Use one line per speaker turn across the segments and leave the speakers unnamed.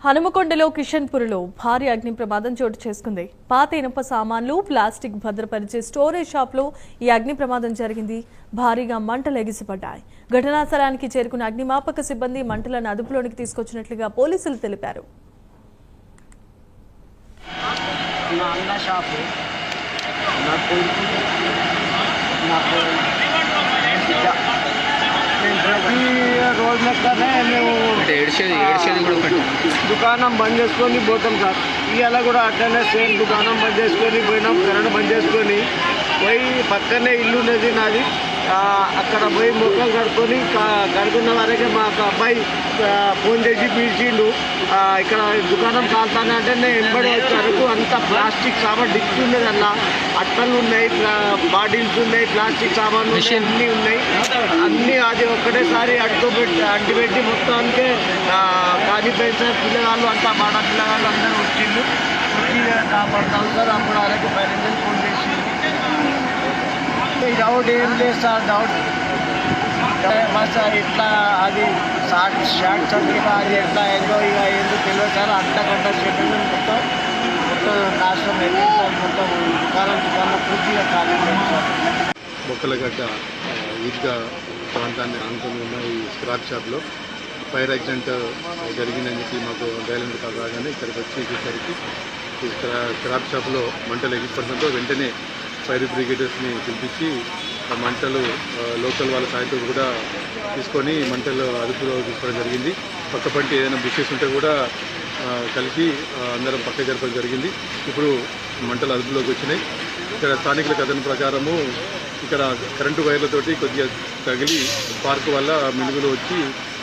హనుమకొండలో కిషన్పూర్లో భారీ అగ్ని ప్రమాదం చోటు చేసుకుంది. పాత ఇనుప సామాన్లు, ప్లాస్టిక్ భద్రపరిచే స్టోరేజ్ షాప్లో ఈ అగ్ని ప్రమాదం జరిగింది. భారీగా మంటలు ఎగిసిపడ్డాయి. ఘటనా స్థలానికి చేరుకున్న అగ్నిమాపక సిబ్బంది మంటలను అదుపులోనికి తీసుకొచ్చినట్లుగా పోలీసులు తెలిపారు.
रोज दुकानम बंद చేసుకొని పోతాం సార్. ఇయాల కూడా అట్లనే సేమ్ దుకాణం బంద్ చేసుకొని పోయినాం. కరెంట్ బంద్ చేసుకొని పోయి పక్కనే ఇల్లు ఉన్నది నాది. అక్కడ పోయి మొక్కలు కడుక్కొని కడుకున్న వరకే మాకు అబ్బాయి ఫోన్ చేసి పిలిచిండు. ఇక్కడ దుకాణం కాలుతానే అంటే నేను ఎంబడి వచ్చేవరకు అంత ప్లాస్టిక్ సామాన్ డిక్కి ఉన్నది. అలా అట్టలు ఉన్నాయి, బాటిల్స్ ఉన్నాయి, ప్లాస్టిక్ సామాన్లు అన్నీ ఉన్నాయి. అన్నీ అది ఒక్కటేసారి అడ్డుపెట్టి మొత్తానికి కాలిపోయిన పిల్లగాళ్ళు అంతా మాడ పిల్లగాళ్ళు అందరూ వచ్చిండు. వచ్చి కాపాడుతారు సార్. అప్పుడు అలాగే పైన ఫోన్ చేసి డౌట్ ఏం లేదు సార్. డౌట్ బస్ ఇట్లా అది షార్ట్ సర్క్యూట్ అది ఎట్లా అయిందో ఇక ఎందుకు తెలియదు సార్. అంతకంట సెకండ్ మొత్తం నాశనం అయింది సార్. మొత్తం దుకాణం పూర్తిగా కాలిపోయింది సార్.
మొక్కలగడ్డ ఈద్గా ప్రాంతాన్ని ఆనుకొని ఉన్న ఈ స్క్రాప్ షాప్లో ఫైర్ యాక్సిడెంట్ జరిగిందని చెప్పి మాకు డైలెంట్ కాల్ రాగానే ఇక్కడికి వచ్చి చూసరికి ఈ స్క్రాప్ షాప్లో మంటలు ఎగిసిపడడంతో వెంటనే ఫైర్ బ్రిగేడర్స్ని పిలిపించి మంటలు లోకల్ వాళ్ళ సాయంతో కూడా తీసుకొని మంటలు అదుపులో తీసుకోవడం జరిగింది. పక్కపంటి ఏదైనా బుషెస్ ఉంటే కూడా కలిసి అందరం పక్క జరపడం జరిగింది. ఇప్పుడు మంటలు అదుపులోకి వచ్చినాయి. ఇక్కడ స్థానికుల కథనం ప్రకారము ఇక్కడ కరెంటు వైర్లతోటి కొద్దిగా తగిలి స్పార్క్ వల్ల మినుగులు వచ్చి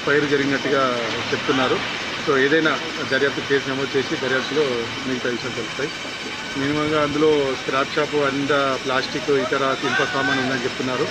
ఫైర్ జరిగినట్టుగా చెప్తున్నారు. సో ఏదైనా దర్యాప్తు కేసు నమోదు చేసి దర్యాప్తులో మిగతా విషయాలు తెలుస్తాయి. మినిమంగా అందులో స్క్రాప్ షాపు అండ్ ప్లాస్టిక్ ఇతర ఇనుప సామాను ఉందని చెప్తున్నారు.